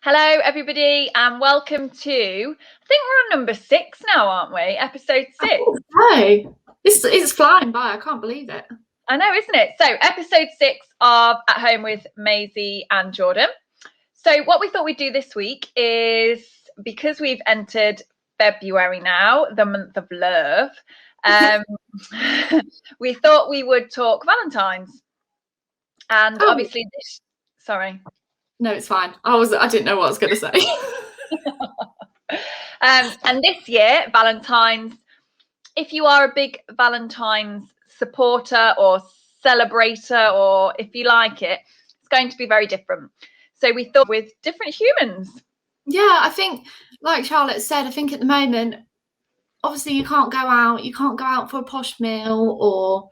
Hello, everybody, and welcome to, I think we're on number 6 now, aren't we? Episode 6. No, it's flying by. I can't believe it. I know, isn't it? So, episode 6 of At Home with Maisie and Jordan. So, what we thought we'd do this week is, because we've entered February now, the month of love, we thought we would talk Valentine's. And obviously this, sorry. No, it's fine. I didn't know what I was going to say. And this year, Valentine's, if you are a big Valentine's supporter or celebrator, or if you like it, it's going to be very different. So we thought with different humans. Yeah, I think, like Charlotte said, I think at the moment, obviously you can't go out for a posh meal, or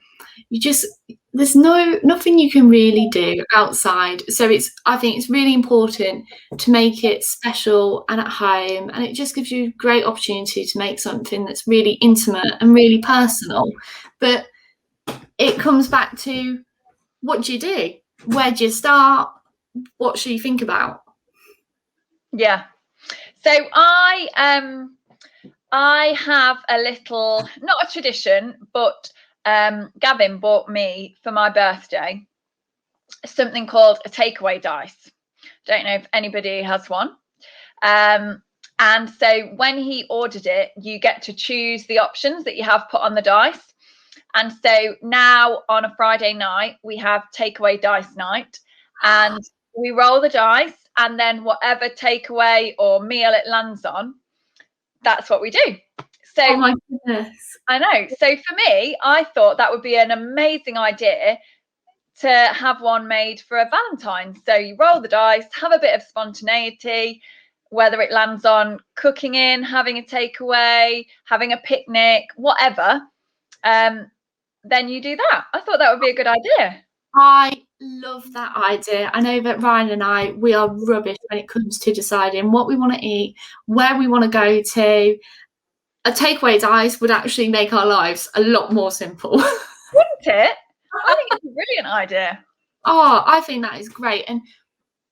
there's nothing you can really do outside. So I think it's really important to make it special and at home, and it just gives you a great opportunity to make something that's really intimate and really personal. But it comes back to, what do you do? Where do you start? What should you think about? Yeah. So I have a little, not a tradition, but Gavin bought me for my birthday something called a takeaway dice. Don't know if anybody has one. And so when he ordered it, you get to choose the options that you have put on the dice. And so now on a Friday night, we have takeaway dice night, and we roll the dice, and then whatever takeaway or meal it lands on, that's what we do. So, oh my goodness. I know. So for me, I thought that would be an amazing idea to have one made for a Valentine's. So you roll the dice, have a bit of spontaneity, whether it lands on cooking in, having a takeaway, having a picnic, whatever. Then you do that. I thought that would be a good idea. I love that idea. I know that Ryan and I, we are rubbish when it comes to deciding what we want to eat, where we want to go to. A takeaway dice would actually make our lives a lot more simple. Wouldn't it? I think it's a brilliant idea. Oh, I think that is great. And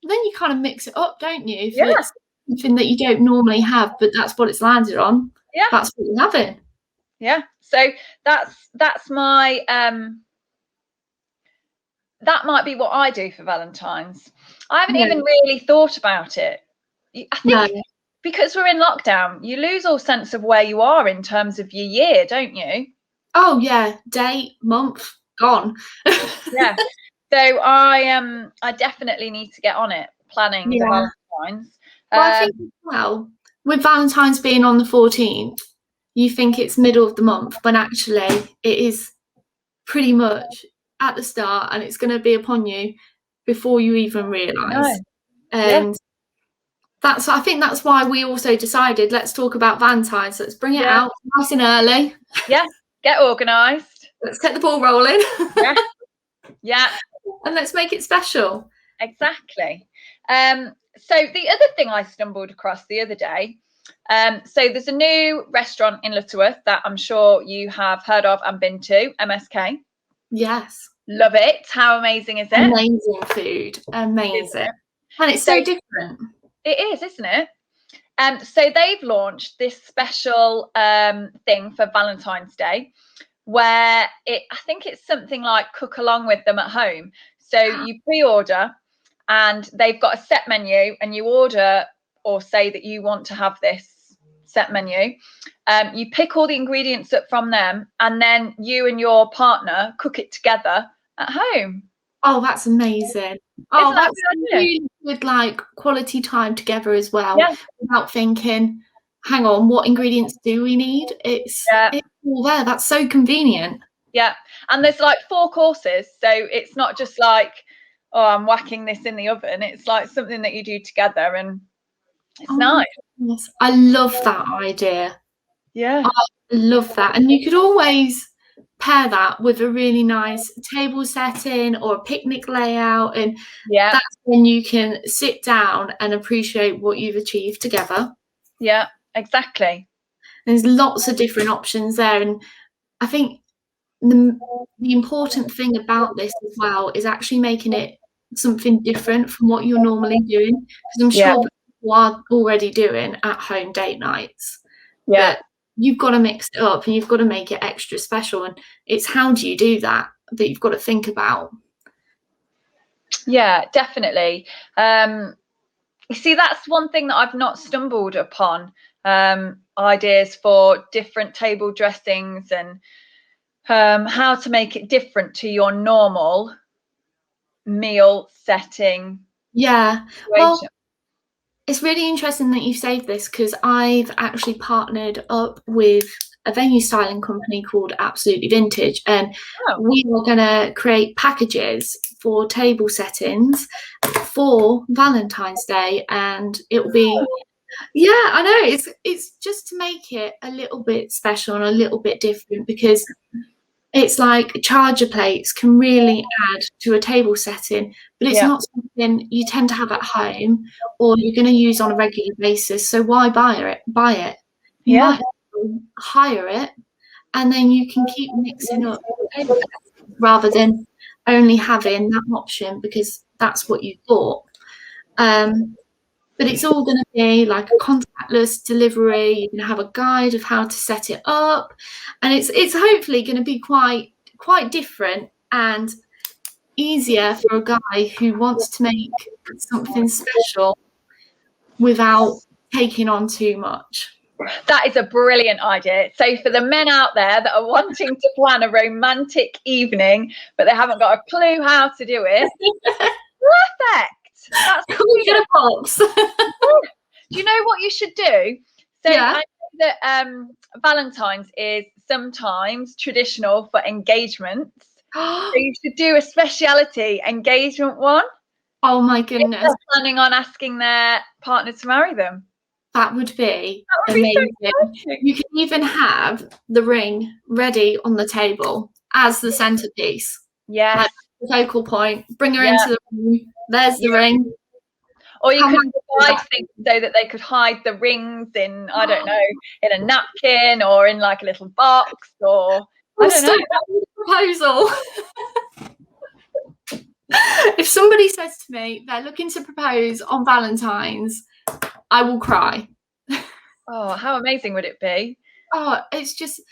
then you kind of mix it up, don't you? If it's something that you don't normally have, but that's what it's landed on. Yeah. That's what you're having. Yeah. So that's my that might be what I do for Valentine's. I haven't even really thought about it. I think because we're in lockdown, you lose all sense of where you are in terms of your year, don't you? Oh yeah, day, month, gone. Yeah. So I definitely need to get on it, planning the Valentine's. Well, I think with Valentine's being on the 14th, you think it's middle of the month, when actually it is pretty much at the start, and it's going to be upon you before you even realise. And I think that's why we also decided, let's talk about Valentine's. Let's bring it out nice and early. Yeah, get organised. Let's get the ball rolling. Yeah. And let's make it special. Exactly. So the other thing I stumbled across the other day, so there's a new restaurant in Lutterworth that I'm sure you have heard of and been to, MSK. Yes. Love it. How amazing is it? Amazing food. Amazing. And it's so different. It is, isn't it? So they've launched this special thing for Valentine's Day, where I think it's something like cook along with them at home. So you pre-order, and they've got a set menu, and you order or say that you want to have this set menu. You pick all the ingredients up from them, and then you and your partner cook it together at home. Oh, that's amazing. Oh, that's really good, like, quality time together as well, without thinking, hang on, what ingredients do we need? It's all there. That's so convenient. Yeah. And there's like 4 courses. So it's not just like, oh, I'm whacking this in the oven. It's like something that you do together, and it's nice. Yes. I love that idea. Yeah. I love that. And you could always pair that with a really nice table setting or a picnic layout, and that's when you can sit down and appreciate what you've achieved together. Yeah, exactly. There's lots of different options there, and I think the important thing about this as well is actually making it something different from what you're normally doing, because I'm sure people are already doing at-home date nights. Yeah. But you've got to mix it up and you've got to make it extra special. And it's how do you do that you've got to think about. Yeah, definitely. You see, that's one thing that I've not stumbled upon, ideas for different table dressings and how to make it different to your normal meal setting. Yeah. Situation. Well, it's really interesting that you saved this because I've actually partnered up with a venue styling company called Absolutely Vintage, and we are going to create packages for table settings for Valentine's Day, and it will be I know it's just to make it a little bit special and a little bit different, because it's like charger plates can really add to a table setting, but it's not something you tend to have at home or you're going to use on a regular basis. So why buy it? You might hire it, and then you can keep mixing up rather than only having that option because that's what you thought. But it's all going to be like a contactless delivery. You're going to have a guide of how to set it up, and it's hopefully going to be quite different and easier for a guy who wants to make something special without taking on too much. That is a brilliant idea. So for the men out there that are wanting to plan a romantic evening, but they haven't got a clue how to do it, perfect. That's we get a box. Do you know what you should do? So Yeah. I know that Valentine's is sometimes traditional for engagements. So you should do a speciality engagement one. Oh my goodness. If they're planning on asking their partner to marry them. That would be amazing. You can even have the ring ready on the table as the centerpiece. Yes. Like the focal point. Bring her into the room. There's the ring. Or you could provide things so that they could hide the rings in, I don't know, in a napkin or in like a little box, or I don't know. Proposal. If somebody says to me they're looking to propose on Valentine's, I will cry. Oh, how amazing would it be? Oh, it's just,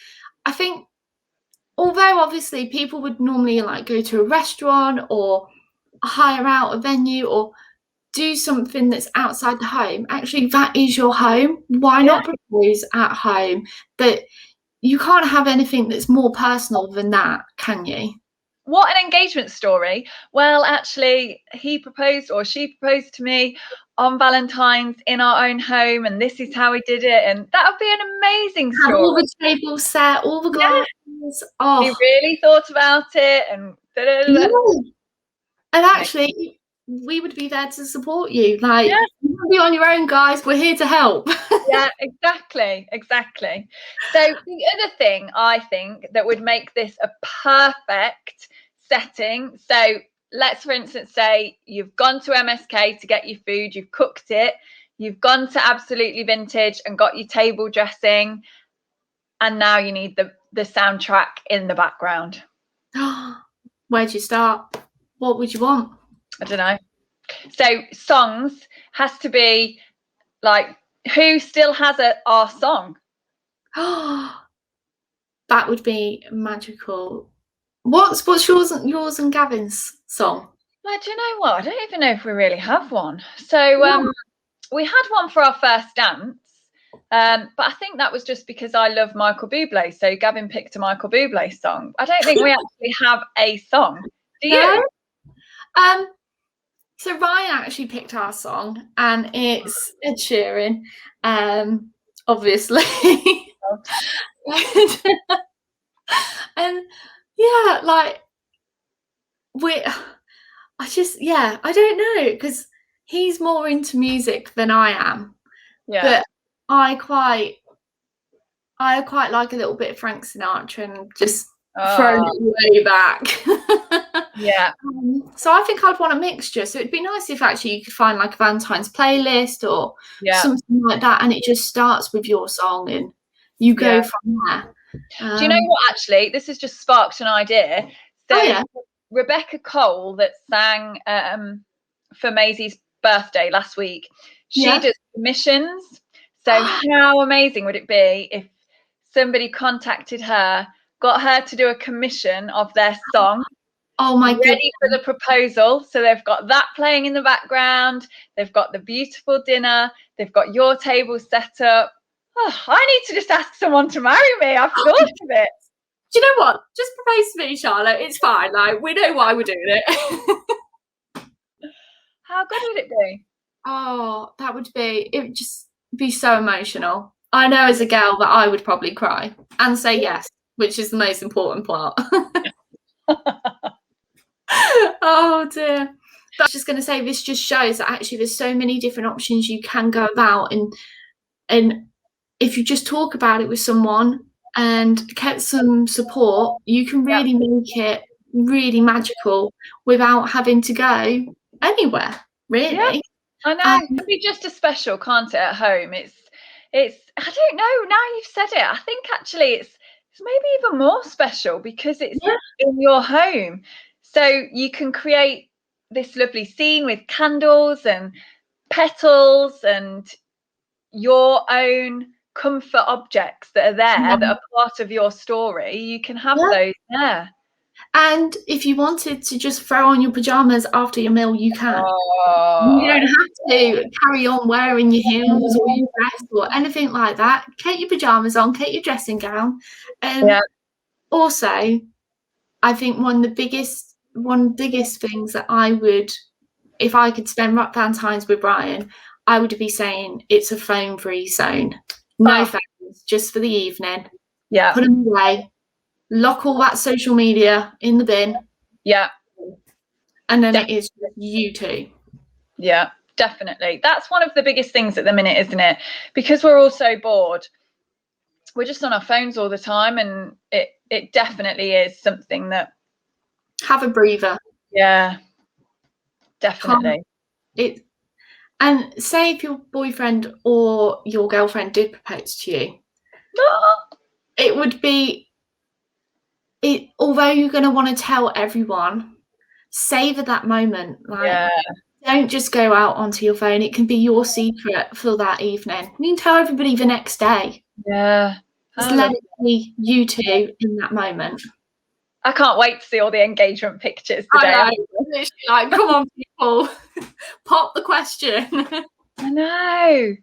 I think, although obviously people would normally like go to a restaurant or hire out a venue or do something that's outside the home, actually that is your home. Why not propose at home? But you can't have anything that's more personal than that, can you? What an engagement story. Well, actually, he proposed or she proposed to me on Valentine's in our own home, and this is how we did it. And that would be an amazing story. Have all the tables set, all the glasses. Oh, he really thought about it, and and actually, we would be there to support you. Like, you won't be on your own, guys. We're here to help. Yeah, exactly. So the other thing I think that would make this a perfect setting, so let's for instance say you've gone to MSK to get your food, you've cooked it, you've gone to Absolutely Vintage and got your table dressing, and now you need the soundtrack in the background. Where'd you start? What would you want? I don't know. So songs has to be like, who still has our song? That would be magical. What's yours and Gavin's song? Well, do you know what? I don't even know if we really have one. So we had one for our first dance, but I think that was just because I love Michael Bublé. So Gavin picked a Michael Bublé song. I don't think we actually have a song. Do you? No? So Ryan actually picked our song, and it's Ed Sheeran, obviously. And yeah, like I don't know, because he's more into music than I am. Yeah. But I quite like a little bit of Frank Sinatra and just throw it way back. Yeah. So I think I'd want a mixture. So it'd be nice if actually you could find like a Valentine's playlist or something like that, and it just starts with your song and you go from there. Do you know what? Actually, this has just sparked an idea. So Rebecca Cole, that sang for Maisie's birthday last week, She does commissions. So how amazing would it be if somebody contacted her, got her to do a commission of their song? Oh my goodness. Ready for the proposal. So they've got that playing in the background. They've got the beautiful dinner. They've got your table set up. Oh, I need to just ask someone to marry me. I've thought of it. Do you know what? Just propose to me, Charlotte. It's fine. Like, we know why we're doing it. How good would it be? Oh, it would just be so emotional. I know as a girl that I would probably cry and say yes, which is the most important part. Oh dear. But I was just going to say, this just shows that actually there's so many different options you can go about, and if you just talk about it with someone and get some support, you can really make it really magical without having to go anywhere, really. Yeah, I know. It can be just as special, can't it, at home? It's I don't know, now you've said it, I think actually it's maybe even more special because it's in your home. So you can create this lovely scene with candles and petals and your own comfort objects that are there that are part of your story. You can have those there. And if you wanted to just throw on your pajamas after your meal, you can. You don't have to carry on wearing your heels or your dress or anything like that. Get your pajamas on, get your dressing gown. Also, I think one of the biggest things that I would, if I could spend Valentine's with Brian, I would be saying it's a phone-free zone. No phones, just for the evening. Yeah. Put them away. Lock all that social media in the bin. Yeah. And then it is you two. Yeah, definitely. That's one of the biggest things at the minute, isn't it? Because we're all so bored. We're just on our phones all the time, and it definitely is something that... Have a breather. Yeah, definitely. And say if your boyfriend or your girlfriend did propose to you, it would be... although you're going to want to tell everyone, savor that moment. Like, don't just go out onto your phone. It can be your secret for that evening. You can tell everybody the next day. Yeah. Just let it be you two in that moment. I can't wait to see all the engagement pictures today. I know. Literally, like, come on, people. Pop the question. I know.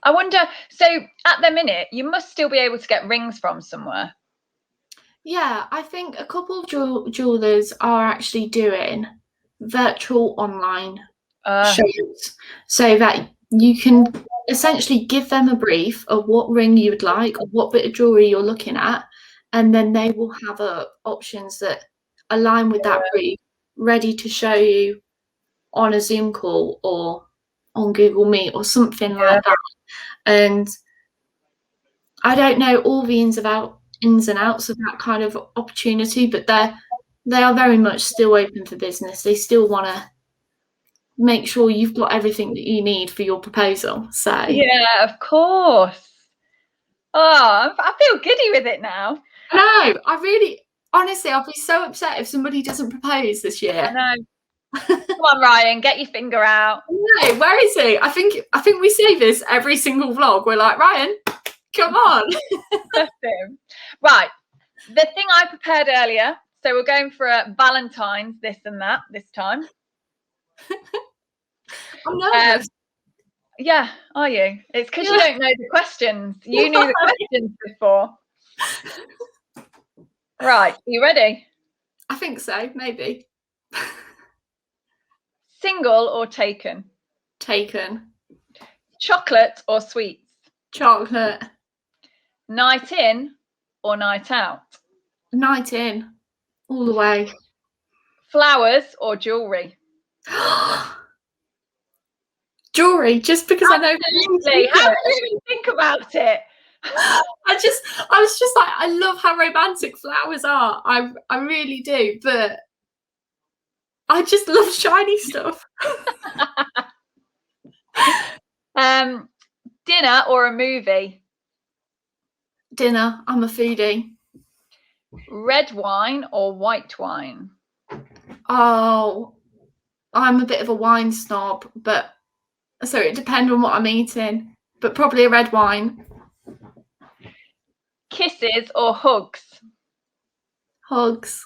I wonder, so at the minute, you must still be able to get rings from somewhere. Yeah, I think a couple of jewelers are actually doing virtual online shows so that you can essentially give them a brief of what ring you would like or what bit of jewelry you're looking at, and then they will have options that align with that brief ready to show you on a Zoom call or on Google Meet or something like that. And I don't know all the ins and outs of that kind of opportunity, but they are very much still open for business. They still want to make sure you've got everything that you need for your proposal. So yeah, of course. Oh, I feel giddy with it now. I know. Honestly, I'll be so upset if somebody doesn't propose this year. I know. Come on, Ryan, get your finger out. No, where is he? I think we say this every single vlog. We're like, Ryan, come on. Right. The thing I prepared earlier. So we're going for a Valentine's this and that this time. I'm nervous. Yeah, are you? It's because you don't know the questions. You knew the questions before. Right. Are you ready? I think so, maybe. Single or taken? Taken. Chocolate or sweets? Chocolate. Night in or night out? Night in. All the way. Flowers or jewellery? Jewellery, just because Absolutely. How did you think about it? I was just like, I love how romantic flowers are. I really do, but I just love shiny stuff. Dinner or a movie? Dinner. I'm a foodie. Red wine or white wine? Oh, I'm a bit of a wine snob, but so it depends on what I'm eating, but probably a red wine. Kisses or hugs? Hugs.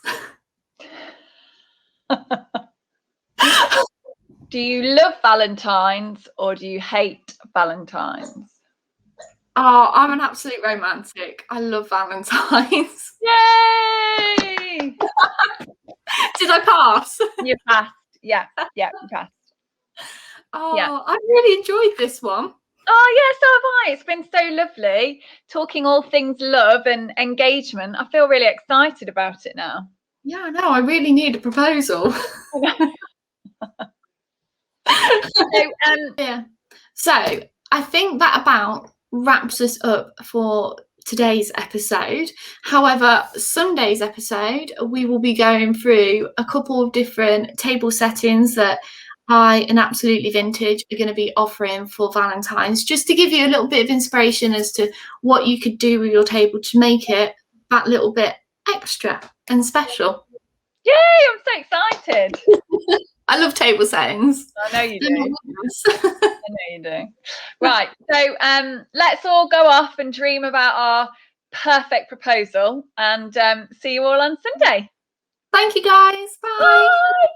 Do you love Valentines or do you hate Valentines? Oh, I'm an absolute romantic. I love Valentines. Yay! Did I pass? You passed. Yeah, you passed. Oh, Yeah. I really enjoyed this one. Oh, yeah, so have I. It's been so lovely talking all things love and engagement. I feel really excited about it now. Yeah, I know. I really need a proposal. Yeah. So I think that about wraps us up for today's episode. However, Sunday's episode, we will be going through a couple of different table settings that I and Absolutely Vintage are going to be offering for Valentine's, just to give you a little bit of inspiration as to what you could do with your table to make it that little bit extra and special. Yay, I'm so excited. I love table settings. I know you do. I know you do. Right, so let's all go off and dream about our perfect proposal, and see you all on Sunday. Thank you, guys. Bye. Bye.